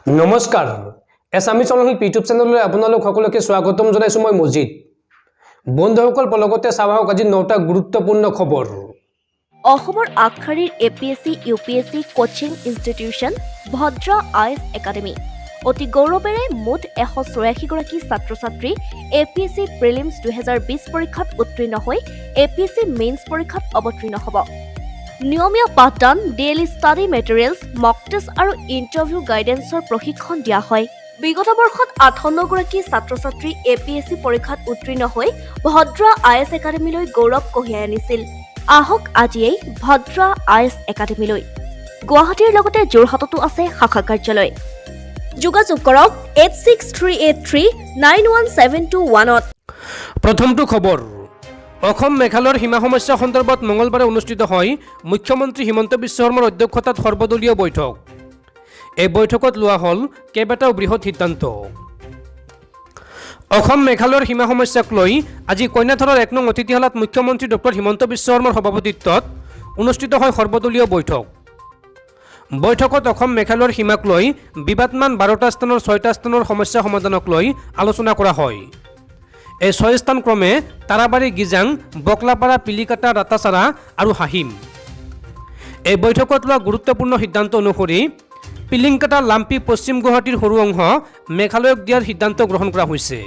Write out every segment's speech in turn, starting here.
নমস্কাৰ এছামিছ online YouTube চেনেললৈ আপোনালোক সকলোকে স্বাগতম জনাইছো মই মজিদ বন্ধুসকল লগতে চাওক আজি 9টা গুৰুত্বপূৰ্ণ খবৰ অসমৰ আগশাৰীৰ APSC UPSC coaching institution Bhadra IS academy অতি গৌৰৱেৰে মুঠ 184 গৰাকী ছাত্ৰ-ছাত্ৰী এপিএছচি প্ৰিলিমছ 2020 পৰীক্ষাত উত্তীৰ্ণ হৈ এপিএছচি মেইনছ পৰীক্ষাত অৱতীৰ্ণ হ'ব। নিয়মীয়া পাঠদান, ডেইলি ষ্টাডি মেটেৰিয়েলছ, মক টেষ্ট আৰু ইণ্টাৰভিউ গাইডেন্সৰ প্ৰশিক্ষণ দিয়া হয়। বিগত বৰ্ষত 58 গৰাকী ছাত্ৰ-ছাত্ৰী এপিএছচি পৰীক্ষাত উত্তীৰ্ণ হৈ ভদ্ৰা আইএছ একাডেমীলৈ গৌৰৱ কঢ়িয়াই আনিছিল। আহক আজিয়েই ভদ্ৰা আইএছ একাডেমীলৈ। গুৱাহাটীৰ লগতে যোৰহাটতো আছে শাখা কাৰ্যালয়। যোগাযোগ কৰক 8638391721 প্ৰথমটো খবৰ অসম মেঘালয়ৰ সীমা সমস্যা সন্দৰ্ভত মঙলবাৰে অনুষ্ঠিত হয় মুখ্যমন্ত্ৰী হিমন্ত বিশ্ব শৰ্মাৰ অধ্যক্ষতাত সৰ্বদলীয় বৈঠক। এই বৈঠকত লোৱা হ'ল কেইবাটাও বৃহৎ সিদ্ধান্ত। অসম মেঘালয়ৰ সীমা সমস্যাক লৈ আজি কন্যাধৰৰ 1 নং অতিথিশালাত মুখ্যমন্ত্ৰী ডক্টৰ হিমন্ত বিশ্ব শৰ্মাৰ সভাপতিত্বত অনুষ্ঠিত হয় সৰ্বদলীয় বৈঠক। বৈঠকত অসম মেঘালয়ৰ সীমাক লৈ বিবাদমান 12টা স্থানৰ 6টা স্থানৰ সমস্যা সমাধানক লৈ আলোচনা কৰা হয়। এই 6 স্থান ক্ৰমে তাৰাবাৰী, গিজাং, বকলাপাৰা, পিলিকাটা, ৰাতাচাৰা আৰু হাহিম। এই বৈঠকত লোৱা গুৰুত্বপূৰ্ণ সিদ্ধান্ত অনুসৰি পিলিংকাটা, লাম্পি, পশ্চিম গুৱাহাটীৰ সৰু অংশ মেঘালয়ক দিয়াৰ সিদ্ধান্ত গ্ৰহণ কৰা হৈছে।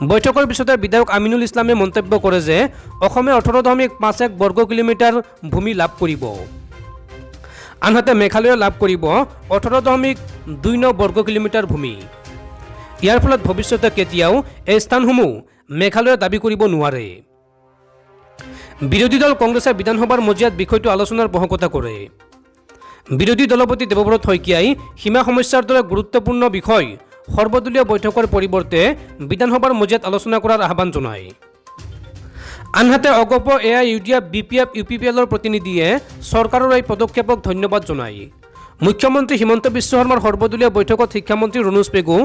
বৈঠকৰ পিছতে বিধায়ক আমিনুল ইছলামে মন্তব্য কৰে যে অসমে 18.51 বৰ্গ কিলোমিটাৰ ভূমি লাভ কৰিব, আনহাতে মেঘালয়ে লাভ কৰিব 18.29 বৰ্গ কিলোমিটাৰ ভূমি। ইয়াৰ ফলত ভৱিষ্যতে কেতিয়াও এই স্থানসমূহ মেঘালয়ে দাবী কৰিব নোৱাৰে। বিৰোধী দল কংগ্ৰেছে বিধানসভাৰ মজিয়াত বিষয়টো আলোচনাৰ পোষকতা কৰে। বিৰোধী দলপতি দেৱব্ৰত শইকীয়াই সীমা সমস্যাৰ দৰে গুৰুত্বপূৰ্ণ বিষয় সৰ্বদলীয় বৈঠকৰ পৰিৱৰ্তে বিধানসভাৰ মজিয়াত আলোচনা কৰাৰ আহ্বান জনায়। আনহাতে অগপ এআইইউডিএফ, বিপিএফ, ইউপিপিএলৰ প্ৰতিনিধিয়ে চৰকাৰৰ এই পদক্ষেপক ধন্যবাদ জনায়। মুখ্যমন্ত্ৰী হিমন্ত বিশ্ব শৰ্মাৰ সৰ্বদলীয় বৈঠকত শিক্ষামন্ত্ৰী ৰণোজ পেগু,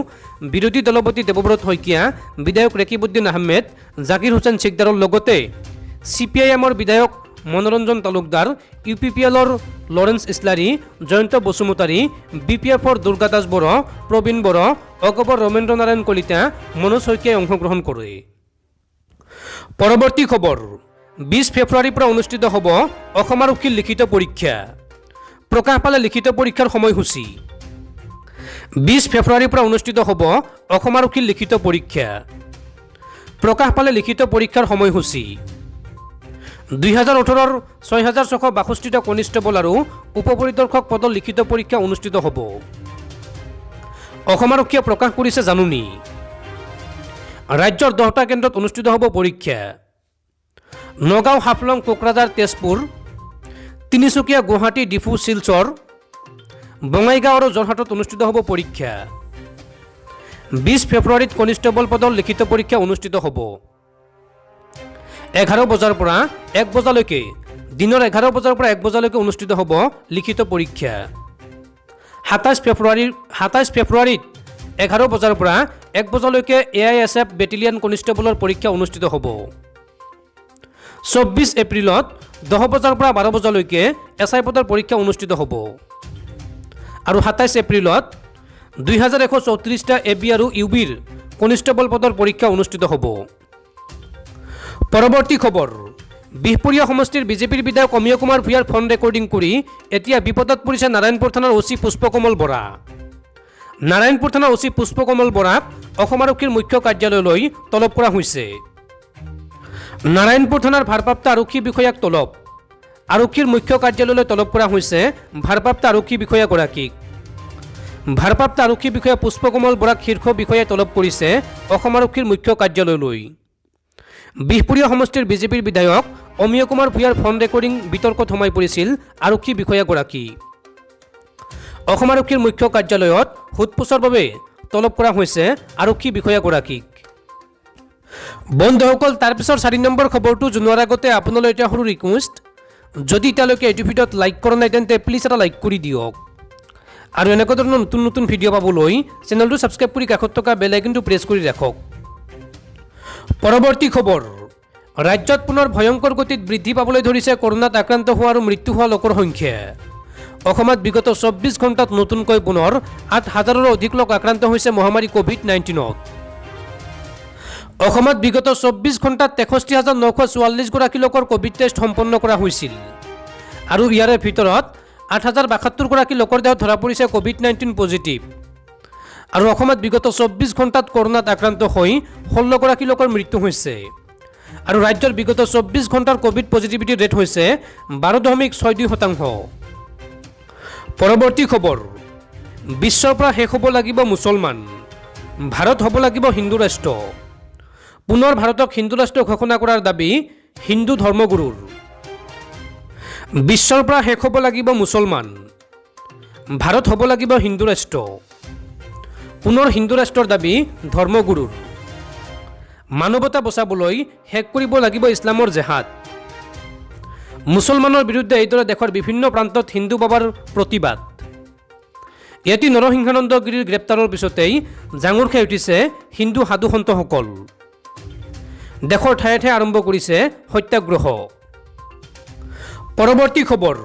বিৰোধী দলপতি দেৱব্ৰত শইকীয়া, বিধায়ক ৰেকিবুদ্দিন আহমেদ, জাকিৰ হুছেইন চিকদাৰৰ লগতে CPIMৰ বিধায়ক মনোৰঞ্জন তালুকদাৰ, ইউপিপিএলৰ লৰেন্স ইছলাৰী, জয়ন্ত বসুমতাৰী, বিপিএফৰ দুৰ্গা দাস বড়ো, প্ৰবীণ বড়ো, অগপৰ ৰমেন্দ্ৰ নাৰায়ণ কলিতা, মনোজ শইকীয়াই অংশগ্ৰহণ কৰে। পৰৱৰ্তী খবৰ 20 ফেব্ৰুৱাৰীৰ পৰা অনুষ্ঠিত হ'ব অসম আৰক্ষীৰ লিখিত পৰীক্ষা। প্ৰকাশ পালে লিখিত পৰীক্ষাৰ সময়সূচী। 20 ফেব্ৰুৱাৰীৰ পৰা অনুষ্ঠিত হ'ব অসম আৰক্ষীৰ লিখিত পৰীক্ষা। প্ৰকাশ পালে লিখিত পৰীক্ষাৰ সময়সূচী। 2018ৰ 6662টা কনিষ্টেবল আৰু উপ পৰিদৰ্শক পদৰ লিখিত পৰীক্ষা অনুষ্ঠিত হ'ব। অসম আৰক্ষীয়ে প্ৰকাশ কৰিছে জাননী। ৰাজ্যৰ 10টা কেন্দ্ৰত অনুষ্ঠিত হ'ব পৰীক্ষা। নগাঁও, হাফলং, কোকৰাঝাৰ, তেজপুৰ, তিনিচুকীয়া, গুৱাহাটী, ডিফু, শিলচৰ, বঙাইগাঁও আৰু যোৰহাটত অনুষ্ঠিত হ'ব পৰীক্ষা। 20 ফেব্ৰুৱাৰীত কনিষ্টেবল পদৰ লিখিত পৰীক্ষা অনুষ্ঠিত হ'ব। 11 বজাৰ পৰা 1 বজালৈকে, দিনৰ 11 বজাৰ পৰা 1 বজালৈকে অনুষ্ঠিত হ'ব লিখিত পৰীক্ষা। 27 ফেব্ৰুৱাৰীত 11 বজাৰ পৰা 1 বজালৈকে AISF বেটেলিয়ান কনিষ্টেবলৰ পৰীক্ষা অনুষ্ঠিত হ'ব। 24 এপ্ৰিলত 10 বজাৰ পৰা 12 বজালৈকে SI পদৰ পৰীক্ষা অনুষ্ঠিত হ'ব। আৰু 27 এপ্ৰিলত 2134টা AB আৰু UBৰ কনিষ্টেবল পদৰ পৰীক্ষা অনুষ্ঠিত হ'ব। পৰৱৰ্তী খবৰ বিহপুৰীয়া সমষ্টিৰ বিজেপিৰ বিধায়ক অমীয় কুমাৰ ভূঞাৰ ফোন ৰেকৰ্ডিং কৰি এতিয়া বিপদত পৰিছে নাৰায়ণপুৰ থানাৰ OC পুষ্পকমল বৰা। নাৰায়ণপুৰ থানাৰ OC পুষ্পকমল বৰাক অসম আৰক্ষীৰ মুখ্য কাৰ্যালয়লৈ তলব কৰা হৈছে। নাৰায়ণপুৰ থানাৰ ভাৰপ্ৰাপ্ত আৰক্ষী বিষয়াক তলব। আৰক্ষীৰ মুখ্য কাৰ্যালয়লৈ তলব কৰা হৈছে ভাৰপ্ৰাপ্ত আৰক্ষী বিষয়াগৰাকীক। ভাৰপ্ৰাপ্ত আৰক্ষী বিষয়া পুষ্পকমল বৰাক শীৰ্ষ বিষয়াই তলব কৰিছে অসম আৰক্ষীৰ মুখ্য কাৰ্যালয়লৈ। বিহপুৰীয়া সমষ্টিৰ বিজেপিৰ বিধায়ক অমীয় কুমাৰ ভূঞাৰ ফোন ৰেকৰ্ডিং বিতৰ্কত সোমাই পৰিছিল আৰক্ষী বিষয়াগৰাকী। অসম আৰক্ষীৰ মুখ্য কাৰ্যালয়ত সোধপোছৰ বাবে তলব কৰা হৈছে আৰক্ষী বিষয়াগৰাকীক। বন্ধুসকল, তাৰপিছৰ 4 নম্বৰ খবৰটো জনোৱাৰ আগতে আপোনালৈ এটা সৰু ৰিকুৱেষ্ট, যদি এতিয়ালৈকে এইটো ভিডিঅ'ত লাইক কৰা নাই তেন্তে প্লিজ এটা লাইক কৰি দিয়ক আৰু এনেকুৱা ধৰণৰ নতুন নতুন ভিডিঅ' পাবলৈ চেনেলটো ছাবস্ক্ৰাইব কৰি কাষত থকা বেল আইকনটো প্ৰেছ কৰি ৰাখক। পৰৱৰ্তী খবৰ ৰাজ্যত পুনৰ ভয়ংকৰ গতিত বৃদ্ধি পাবলৈ ধৰিছে কৰোনাত আক্ৰান্ত হোৱা আৰু মৃত্যু হোৱা লোকৰ সংখ্যা। অসমত বিগত 24 ঘণ্টাত নতুনকৈ পুনৰ 8,000ৰো অধিক লোক আক্ৰান্ত হৈছে মহামাৰী কোভিড-19ত। অসমত বিগত 24 ঘণ্টাত 63,944 গৰাকী লোকৰ কোভিড টেষ্ট সম্পন্ন কৰা হৈছিল আৰু ইয়াৰে ভিতৰত 8,072 গৰাকী লোকৰ দেহত ধৰা পৰিছে কোভিড-19 পজিটিভ। আৰু অসমত বিগত 24 ঘণ্টাত কৰোনাত আক্ৰান্ত হৈ 16 গৰাকী লোকৰ মৃত্যু হৈছে আৰু ৰাজ্যৰ বিগত 24 ঘণ্টাৰ কোভিড পজিটিভিটি ৰেট হৈছে 12.62%। পৰৱৰ্তী খবৰ, বিশ্বৰ পৰা শেষ হ'ব লাগিব মুছলমান, ভাৰত হ'ব লাগিব হিন্দু ৰাষ্ট্ৰ। পুনৰ ভাৰতক হিন্দু ৰাষ্ট্ৰ ঘোষণা কৰাৰ দাবী হিন্দু ধৰ্মগুৰুৰ। বিশ্বৰ পৰা শেষ হ'ব লাগিব মুছলমান, ভাৰত হ'ব লাগিব হিন্দু ৰাষ্ট্ৰ। পুনৰ হিন্দু ৰাষ্ট্ৰৰ দাবী ধৰ্মগুৰুৰ। মানৱতা বচাবলৈ শেষ কৰিব লাগিব ইছলামৰ জেহাদ। মুছলমানৰ বিৰুদ্ধে এইদৰে দেশৰ বিভিন্ন প্ৰান্তত হিন্দু বাবাৰ প্ৰতিবাদ। ইয়াতে নৰসিংহানন্দ গিৰিৰ গ্ৰেপ্তাৰৰ পিছতেই জাঙুৰ খাই উঠিছে হিন্দু সাধু সন্তসকল। দেশৰ ঠায়ে ঠায়ে আৰম্ভ কৰিছে সত্যাগ্ৰহ। পৰৱৰ্তী খবৰ,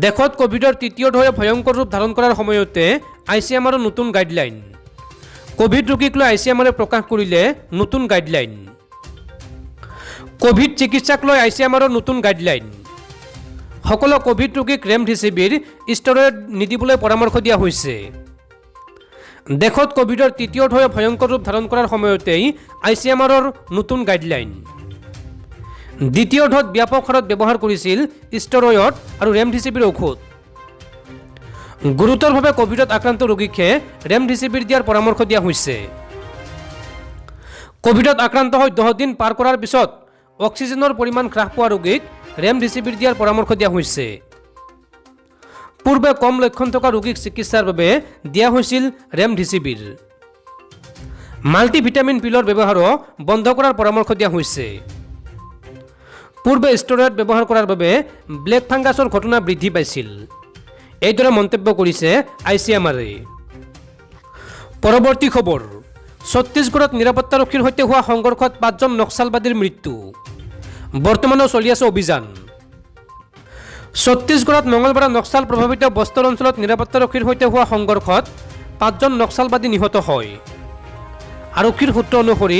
দেশত কোভিডৰ তৃতীয় ঢৌৱে ভয়ংকৰ ৰূপ ধাৰণ কৰাৰ সময়তে ICMRৰ নতুন গাইডলাইন। কোভিড ৰোগীক লৈ ICMRে প্ৰকাশ কৰিলে নতুন গাইডলাইন। কোভিড চিকিৎসাক লৈ ICMRৰ নতুন গাইডলাইন। সকলো কোভিড ৰোগীক ৰেমডেছিভিৰ ষ্টেৰইড নিদিবলৈ পৰামৰ্শ দিয়া হৈছে। দেশত কোভিডৰ তৃতীয় ঢৌৱে ভয়ংকৰ ৰূপ ধাৰণ কৰাৰ সময়তেই ICMRৰ নতুন গাইডলাইন। দ্বিতীয় ঢৌত ব্যাপক হাৰত ব্যৱহাৰ কৰিছিল ষ্টেৰইড আৰু ৰেমডেছিভিৰ ঔষধ। গুৰুতৰভাৱে কোভিডত আক্ৰান্ত ৰোগীকহে ৰেমডেছিভিৰ দিয়াৰ পৰামৰ্শ দিয়া হৈছে। কোভিডত আক্ৰান্ত হৈ 10 দিন পাৰ কৰাৰ পিছত অক্সিজেনৰ পৰিমাণ হ্ৰাস পোৱা ৰোগীক ৰেমডেছিভিৰ দিয়াৰ পৰামৰ্শ দিয়া হৈছে। পূৰ্বে কম লক্ষণ থকা ৰোগীক চিকিৎসাৰ বাবে দিয়া হৈছিল ৰেমডেছিভিৰ। মাল্টিভিটামিন পিলৰ ব্যৱহাৰো বন্ধ কৰাৰ পৰামৰ্শ দিয়া হৈছে। পূৰ্বে ষ্টেৰইড ব্যৱহাৰ কৰাৰ বাবে ব্লেক ফাংগাছৰ ঘটনা বৃদ্ধি পাইছিল। এইদৰে মন্তব্য কৰিছে ICMRে। পৰৱৰ্তী খবৰ, ছত্তীশগড়ত নিৰাপত্তাৰক্ষীৰ সৈতে হোৱা সংঘৰ্ষত 5জন নক্সালবাদীৰ মৃত্যু। বৰ্তমানেও চলি আছে অভিযান। ছত্তীশগড়ত মঙলবাৰে নক্সাল প্ৰভাৱিত বস্তৰ অঞ্চলত নিৰাপত্তাৰক্ষীৰ সৈতে হোৱা সংঘৰ্ষত 5জন নক্সালবাদী নিহত হয়। আৰক্ষীৰ সূত্ৰ অনুসৰি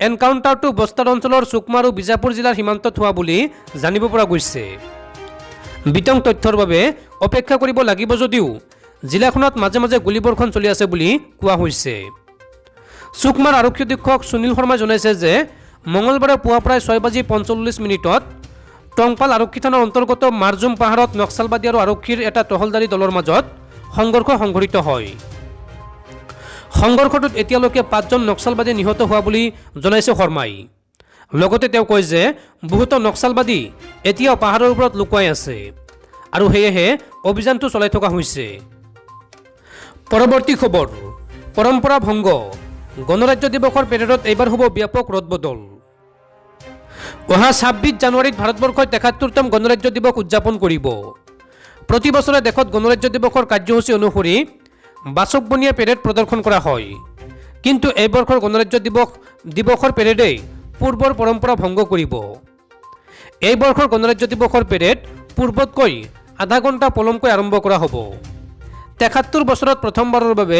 এনকাউণ্টাৰটো বস্তৰ অঞ্চলৰ সুকমা আৰু বিজাপুৰ জিলাৰ সীমান্তত হোৱা বুলি জানিব পৰা গৈছে। বিতং তথ্যৰ বাবে অপেক্ষা কৰিব লাগিব যদিও জিলাখনত মাজে মাজে গুলীবৰ্ষণ চলি আছে বুলি কোৱা হৈছে। সুকমাৰ আৰক্ষী অধীক্ষক সুনীল শৰ্মাই জনাইছে যে মঙলবাৰে পুৱা প্ৰায় 6:45 টংপাল আৰক্ষী থানাৰ অন্তৰ্গত মাৰজুম পাহাৰত নক্সালবাদী আৰু আৰক্ষীৰ এটা টহলদাৰী দলৰ মাজত সংঘৰ্ষ সংঘটিত হয়। সংঘৰ্ষটোত এতিয়ালৈকে 5জন নক্সালবাদী নিহত হোৱা বুলি জনাইছে শৰ্মাই। লগতে তেওঁ কয় যে বহুতো নক্সালবাদী এতিয়াও পাহাৰৰ ওপৰত লুকুৱাই আছে আৰু সেয়েহে অভিযানটো চলাই থকা হৈছে। পৰৱৰ্তী খবৰ, পৰম্পৰা ভংগ, গণৰাজ্য দিৱসৰ পেৰেডত এইবাৰ হ'ব ব্যাপক ৰদবদল। অহা 26 জানুৱাৰীত ভাৰতবৰ্ষই 73তম গণৰাজ্য দিৱস উদযাপন কৰিব। প্ৰতি বছৰে দেশত গণৰাজ্য দিৱসৰ কাৰ্যসূচী অনুসৰি বাচকবনীয়া পেৰেড প্ৰদৰ্শন কৰা হয়। কিন্তু এই বৰ্ষৰ গণৰাজ্য দিৱসৰ পেৰেডে পূৰ্বৰ পৰম্পৰা ভংগ কৰিব। এই বৰ্ষৰ গণৰাজ্য দিৱসৰ পেৰেড পূৰ্বতকৈ আধা ঘণ্টা পলমকৈ আৰম্ভ কৰা হ'ব। 73 বছৰত প্ৰথমবাৰৰ বাবে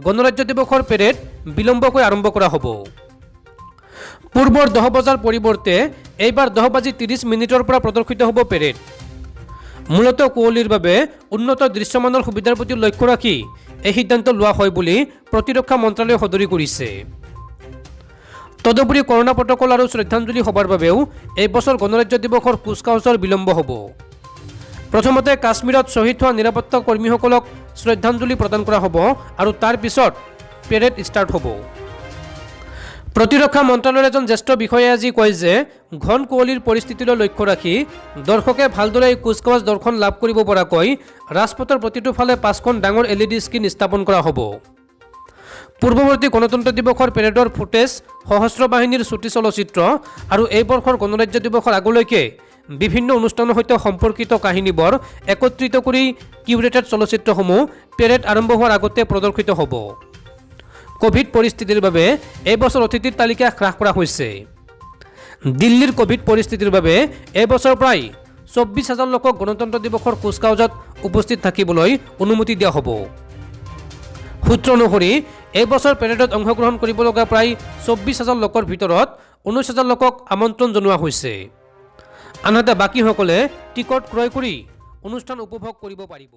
গণৰাজ্য দিৱসৰ পেৰেড বিলম্বকৈ আৰম্ভ কৰা হ'ব। পূৰ্বৰ 10 বজাৰ পৰিৱৰ্তে এইবাৰ 10:30 পৰা প্ৰদৰ্শিত হ'ব পেৰেড। মূলতঃ কুঁৱলীৰ বাবে উন্নত দৃশ্যমানৰ সুবিধাৰ প্ৰতি লক্ষ্য ৰাখি এই সিদ্ধান্ত লোৱা হয় বুলি প্ৰতিৰক্ষা মন্ত্ৰালয়ে সদৰি কৰিছে। তদুপৰি কৰোনা প্ৰটকল আৰু শ্ৰদ্ধাঞ্জলি সভাৰ বাবেও এই বছৰ গণৰাজ্য দিৱসৰ কুচকাৱাজৰ বিলম্ব হ'ব। প্ৰথমতে কাশ্মীৰত শ্বহীদ হোৱা নিৰাপত্তা কৰ্মীসকলক শ্ৰদ্ধাঞ্জলি প্ৰদান কৰা হ'ব আৰু তাৰ পিছত পেৰেড ষ্টাৰ্ট হ'ব। প্ৰতিৰক্ষা মন্ত্ৰালয়ৰ এজন জ্যেষ্ঠ বিষয়াই আজি কয় যে ঘন কুঁৱলীৰ পৰিস্থিতিলৈ লক্ষ্য ৰাখি দৰ্শকে ভালদৰে এই কুচকাৱাজ দৰ্শন লাভ কৰিব পৰাকৈ ৰাজপথৰ প্ৰতিটো ফালে 5খন ডাঙৰ LED স্ক্ৰীণ স্থাপন কৰা হ'ব। পূৰ্বৱৰ্তী গণতন্ত্ৰ দিৱসৰ পেৰেডৰ ফুটেজ, সশস্ত্ৰ বাহিনীৰ চুটি চলচ্চিত্ৰ আৰু এই বৰ্ষৰ গণৰাজ্য দিৱসৰ আগলৈকে বিভিন্ন অনুষ্ঠানৰ সৈতে সম্পৰ্কিত কাহিনীবোৰ একত্ৰিত কৰি কিউৰেটেড চলচ্চিত্ৰসমূহ পেৰেড আৰম্ভ হোৱাৰ আগতে প্ৰদৰ্শিত হ'ব। কোভিড পৰিস্থিতিৰ বাবে এই বছৰ অতিথিৰ তালিকা হ্ৰাস কৰা হৈছে। দিল্লীৰ কোভিড পৰিস্থিতিৰ বাবে এই বছৰ প্ৰায় 24,000 লোকক গণতন্ত্ৰ দিৱসৰ কুচকাৱাজত উপস্থিত থাকিবলৈ অনুমতি দিয়া হ'ব। সূত্ৰ অনুসৰি এই বছৰ পেৰেডত অংশগ্ৰহণ কৰিব লগা প্ৰায় 24,000 লোকৰ ভিতৰত 19,000 লোকক আমন্ত্ৰণ জনোৱা হৈছে। আনহাতে বাকীসকলে টিকট ক্ৰয় কৰি অনুষ্ঠান উপভোগ কৰিব পাৰিব।